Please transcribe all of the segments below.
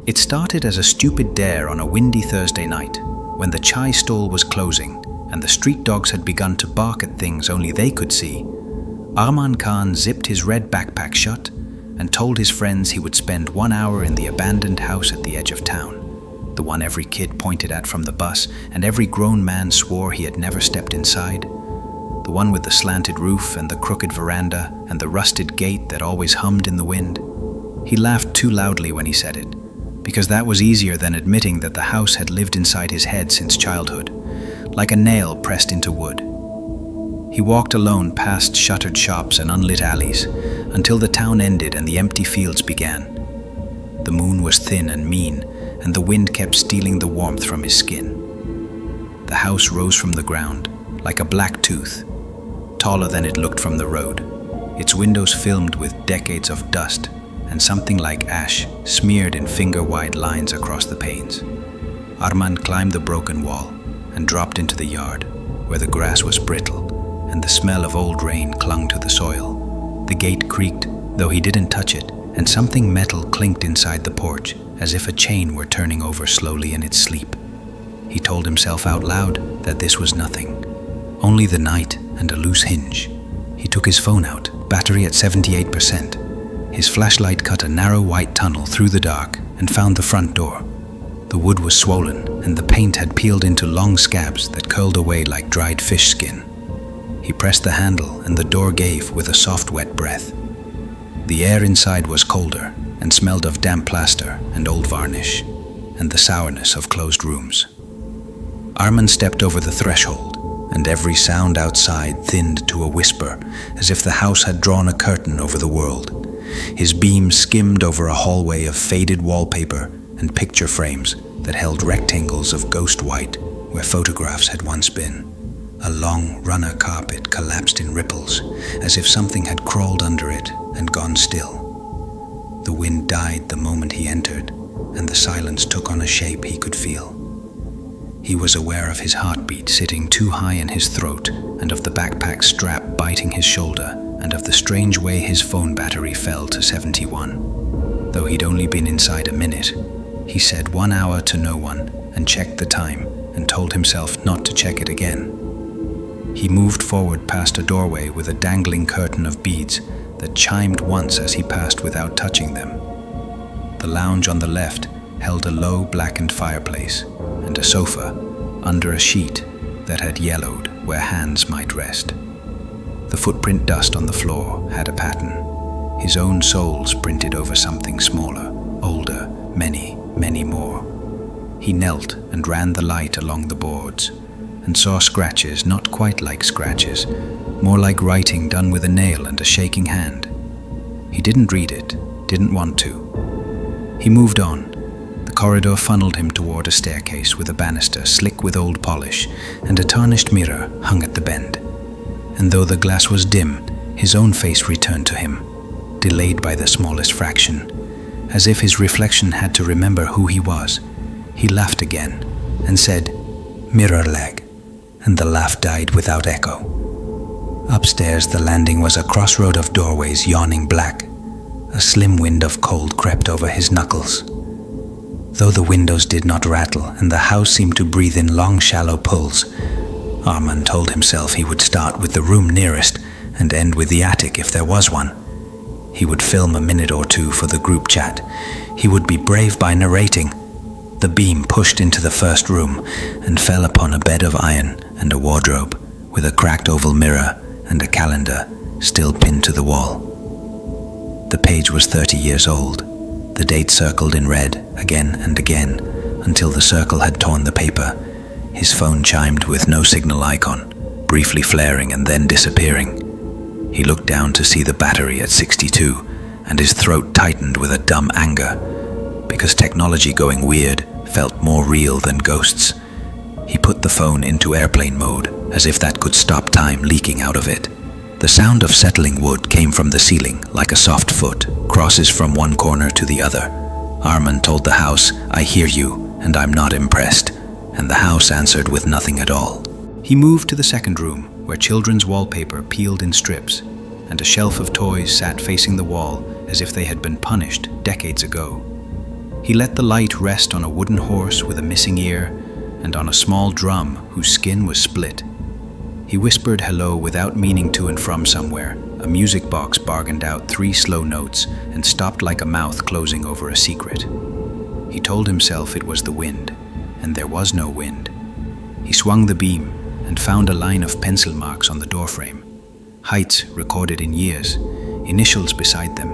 It started as a stupid dare on a windy Thursday night, when the chai stall was closing and the street dogs had begun to bark at things only they could see. Arman Khan zipped his red backpack shut and told his friends he would spend 1 hour in the abandoned house at the edge of town, the one every kid pointed at from the bus and every grown man swore he had never stepped inside, the one with the slanted roof and the crooked veranda and the rusted gate that always hummed in the wind. He laughed too loudly when he said it, because that was easier than admitting that the house had lived inside his head since childhood, like a nail pressed into wood. He walked alone past shuttered shops and unlit alleys, until the town ended and the empty fields began. The moon was thin and mean, and the wind kept stealing the warmth from his skin. The house rose from the ground, like a black tooth, taller than it looked from the road, its windows filmed with decades of dust, and something like ash smeared in finger-wide lines across the panes. Arman climbed the broken wall and dropped into the yard, where the grass was brittle and the smell of old rain clung to the soil. The gate creaked, though he didn't touch it, and something metal clinked inside the porch, as if a chain were turning over slowly in its sleep. He told himself out loud that this was nothing, only the night and a loose hinge. He took his phone out, battery at 78%. His flashlight cut a narrow white tunnel through the dark and found the front door. The wood was swollen and the paint had peeled into long scabs that curled away like dried fish skin. He pressed the handle and the door gave with a soft, wet breath. The air inside was colder and smelled of damp plaster and old varnish and the sourness of closed rooms. Arman stepped over the threshold, and every sound outside thinned to a whisper, as if the house had drawn a curtain over the world. His beam skimmed over a hallway of faded wallpaper and picture frames that held rectangles of ghost white where photographs had once been. A long runner carpet collapsed in ripples, as if something had crawled under it and gone still. The wind died the moment he entered, and the silence took on a shape he could feel. He was aware of his heartbeat sitting too high in his throat, and of the backpack strap biting his shoulder, and of the strange way his phone battery fell to 71. Though he'd only been inside a minute, he said 1 hour to no one and checked the time and told himself not to check it again. He moved forward past a doorway with a dangling curtain of beads that chimed once as he passed without touching them. The lounge on the left held a low blackened fireplace and a sofa under a sheet that had yellowed where hands might rest. The footprint dust on the floor had a pattern, his own soles printed over something smaller, older, many, many more. He knelt and ran the light along the boards and saw scratches not quite like scratches, more like writing done with a nail and a shaking hand. He didn't read it, didn't want to. He moved on. The corridor funneled him toward a staircase with a banister slick with old polish, and a tarnished mirror hung at the bend. And though the glass was dim, his own face returned to him, delayed by the smallest fraction, as if his reflection had to remember who he was. He laughed again and said, "Mirror leg," and the laugh died without echo. Upstairs, the landing was a crossroad of doorways yawning black. A slim wind of cold crept over his knuckles. Though the windows did not rattle and the house seemed to breathe in long, shallow pulls, Arman told himself he would start with the room nearest and end with the attic if there was one. He would film a minute or two for the group chat. He would be brave by narrating. The beam pushed into the first room and fell upon a bed of iron and a wardrobe with a cracked oval mirror and a calendar still pinned to the wall. The page was 30 years old, the date circled in red again and again until the circle had torn the paper. His phone chimed with no signal icon, briefly flaring and then disappearing. He looked down to see the battery at 62, and his throat tightened with a dumb anger, because technology going weird felt more real than ghosts. He put the phone into airplane mode, as if that could stop time leaking out of it. The sound of settling wood came from the ceiling, like a soft foot, crosses from one corner to the other. Arman told the house, "I hear you, and I'm not impressed," and the house answered with nothing at all. He moved to the second room, where children's wallpaper peeled in strips, and a shelf of toys sat facing the wall as if they had been punished decades ago. He let the light rest on a wooden horse with a missing ear and on a small drum whose skin was split. He whispered hello without meaning to and from somewhere. A music box bargained out 3 slow notes and stopped like a mouth closing over a secret. He told himself it was the wind, and there was no wind. He swung the beam and found a line of pencil marks on the doorframe. Heights recorded in years, initials beside them.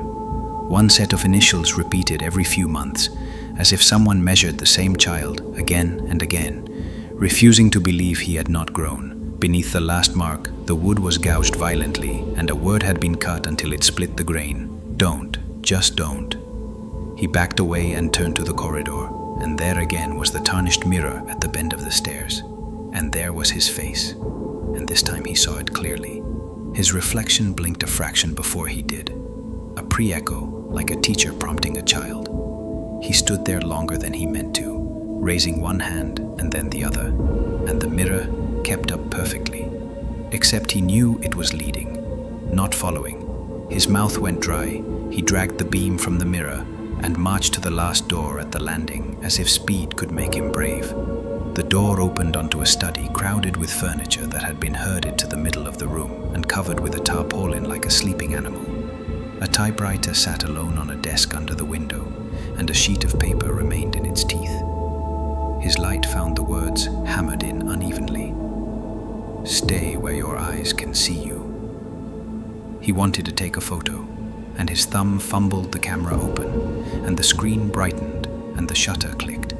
One set of initials repeated every few months, as if someone measured the same child again and again, refusing to believe he had not grown. Beneath the last mark, the wood was gouged violently, and a word had been cut until it split the grain. Don't, just don't. He backed away and turned to the corridor, and there again was the tarnished mirror at the bend of the stairs. And there was his face, and this time he saw it clearly. His reflection blinked a fraction before he did. A pre-echo, like a teacher prompting a child. He stood there longer than he meant to, raising one hand and then the other, and the mirror kept up perfectly. Except he knew it was leading, not following. His mouth went dry. He dragged the beam from the mirror and marched to the last door at the landing, as if speed could make him brave. The door opened onto a study crowded with furniture that had been herded to the middle of the room and covered with a tarpaulin like a sleeping animal. A typewriter sat alone on a desk under the window, and a sheet of paper remained in its teeth. His light found the words hammered in unevenly. Stay where your eyes can see you. He wanted to take a photo, and his thumb fumbled the camera open, and the screen brightened and the shutter clicked.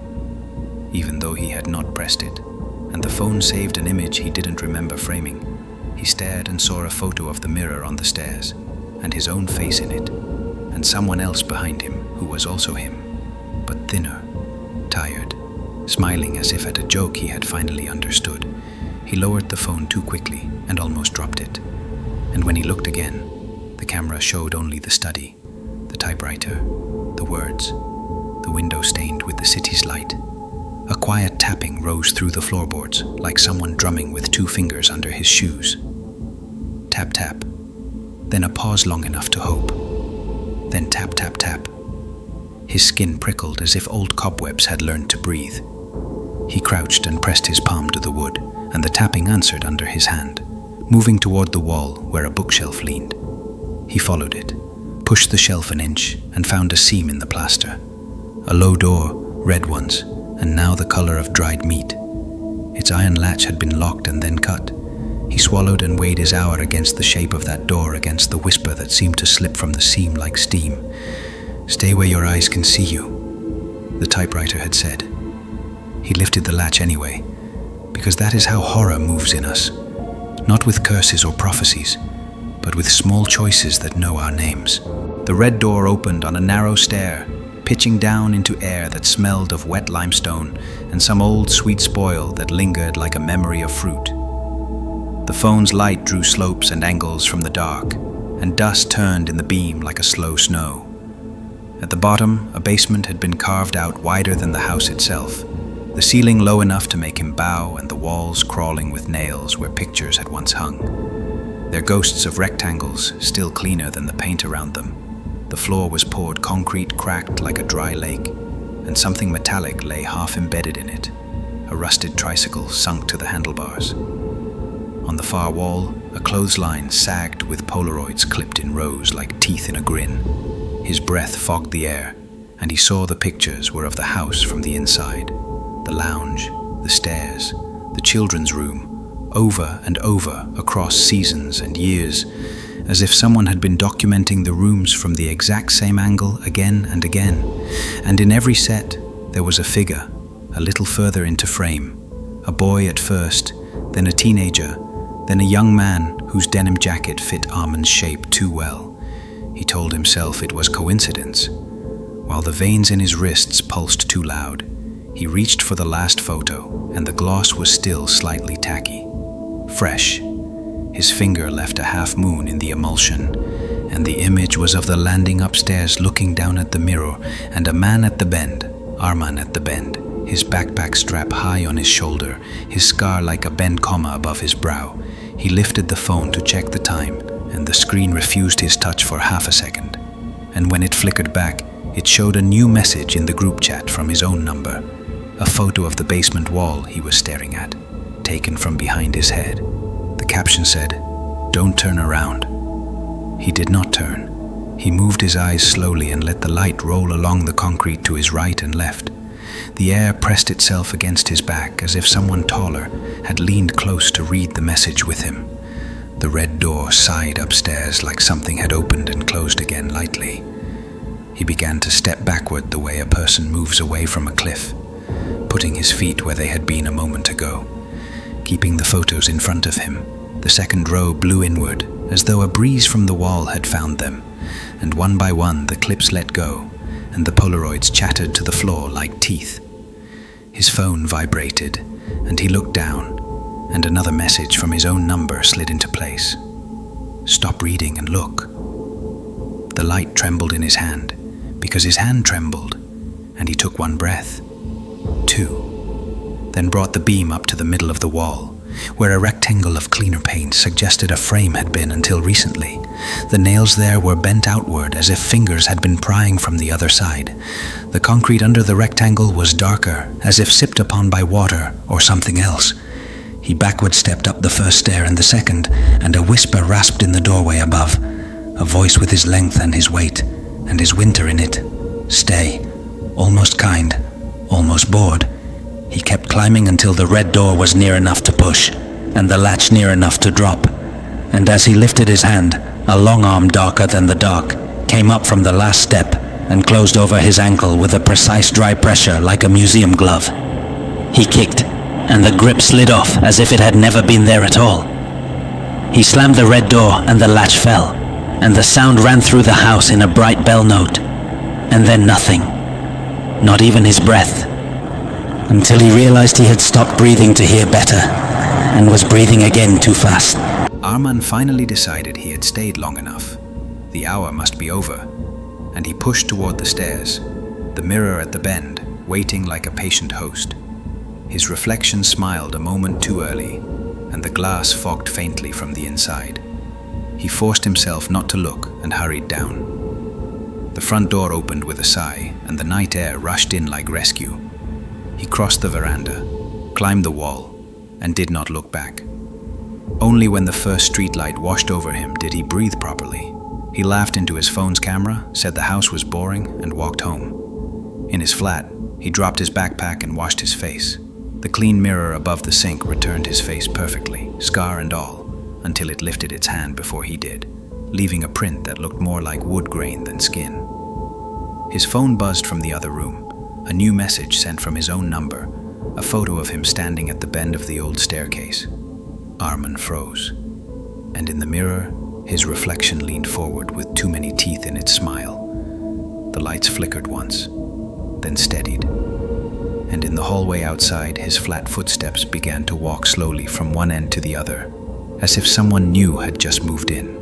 Even though he had not pressed it, and the phone saved an image he didn't remember framing, he stared and saw a photo of the mirror on the stairs, and his own face in it, and someone else behind him who was also him, but thinner, tired, smiling as if at a joke he had finally understood. He lowered the phone too quickly and almost dropped it. And when he looked again, the camera showed only the study, the typewriter, the words, the window stained with the city's light. A quiet tapping rose through the floorboards, like someone drumming with 2 fingers under his shoes. Tap, tap. Then a pause long enough to hope. Then tap, tap, tap. His skin prickled as if old cobwebs had learned to breathe. He crouched and pressed his palm to the wood, and the tapping answered under his hand, moving toward the wall where a bookshelf leaned. He followed it, pushed the shelf an inch, and found a seam in the plaster. A low door, red once, and now the color of dried meat. Its iron latch had been locked and then cut. He swallowed and weighed his hour against the shape of that door, against the whisper that seemed to slip from the seam like steam. Stay where your eyes can see you, the typewriter had said. He lifted the latch anyway, because that is how horror moves in us, not with curses or prophecies, but with small choices that know our names. The red door opened on a narrow stair, pitching down into air that smelled of wet limestone and some old sweet spoil that lingered like a memory of fruit. The phone's light drew slopes and angles from the dark, and dust turned in the beam like a slow snow. At the bottom, a basement had been carved out wider than the house itself, the ceiling low enough to make him bow and the walls crawling with nails where pictures had once hung. Their ghosts of rectangles, still cleaner than the paint around them. The floor was poured concrete cracked like a dry lake, and something metallic lay half embedded in it, a rusted tricycle sunk to the handlebars. On the far wall, a clothesline sagged with Polaroids clipped in rows like teeth in a grin. His breath fogged the air, and he saw the pictures were of the house from the inside. The lounge, the stairs, the children's room, over and over across seasons and years, as if someone had been documenting the rooms from the exact same angle again and again. And in every set, there was a figure, a little further into frame. A boy at first, then a teenager, then a young man whose denim jacket fit Armand's shape too well. He told himself it was coincidence. While the veins in his wrists pulsed too loud, he reached for the last photo, and the gloss was still slightly tacky. Fresh. His finger left a half moon in the emulsion, and the image was of the landing upstairs looking down at the mirror, and a man at the bend, Armand at the bend, his backpack strap high on his shoulder, his scar like a bent comma above his brow. He lifted the phone to check the time, and the screen refused his touch for half a second. And when it flickered back, It showed a new message in the group chat from his own number, a photo of the basement wall he was staring at, taken from behind his head. The caption said, "Don't turn around." He did not turn. He moved his eyes slowly and let the light roll along the concrete to his right and left. The air pressed itself against his back as if someone taller had leaned close to read the message with him. The red door sighed upstairs like something had opened and closed again lightly. He began to step backward the way a person moves away from a cliff, putting his feet where they had been a moment ago. Keeping the photos in front of him, the second row blew inward as though a breeze from the wall had found them, and one by one the clips let go, and the Polaroids chattered to the floor like teeth. His phone vibrated, and he looked down, and another message from his own number slid into place. "Stop reading and look." The light trembled in his hand, because his hand trembled, and he took one breath, two, then brought the beam up to the middle of the wall, where a rectangle of cleaner paint suggested a frame had been until recently. The nails there were bent outward as if fingers had been prying from the other side. The concrete under the rectangle was darker, as if sipped upon by water or something else. He backward stepped up the first stair and the second, and a whisper rasped in the doorway above, a voice with his length and his weight, and his winter in it. Stay, almost kind, almost bored. He kept climbing until the red door was near enough to push, and the latch near enough to drop. And as he lifted his hand, a long arm darker than the dark came up from the last step and closed over his ankle with a precise dry pressure like a museum glove. He kicked, and the grip slid off as if it had never been there at all. He slammed the red door and the latch fell, and the sound ran through the house in a bright bell note. And then nothing, not even his breath, until he realized he had stopped breathing to hear better, and was breathing again too fast. Arman finally decided he had stayed long enough. The hour must be over, and he pushed toward the stairs, the mirror at the bend, waiting like a patient host. His reflection smiled a moment too early, and the glass fogged faintly from the inside. He forced himself not to look and hurried down. The front door opened with a sigh, and the night air rushed in like rescue. He crossed the veranda, climbed the wall, and did not look back. Only when the first streetlight washed over him did he breathe properly. He laughed into his phone's camera, said the house was boring, and walked home. In his flat, he dropped his backpack and washed his face. The clean mirror above the sink returned his face perfectly, scar and all, until it lifted its hand before he did, leaving a print that looked more like wood grain than skin. His phone buzzed from the other room, a new message sent from his own number, a photo of him standing at the bend of the old staircase. Arman froze, and in the mirror, his reflection leaned forward with too many teeth in its smile. The lights flickered once, then steadied, and in the hallway outside, his flat footsteps began to walk slowly from one end to the other, as if someone new had just moved in.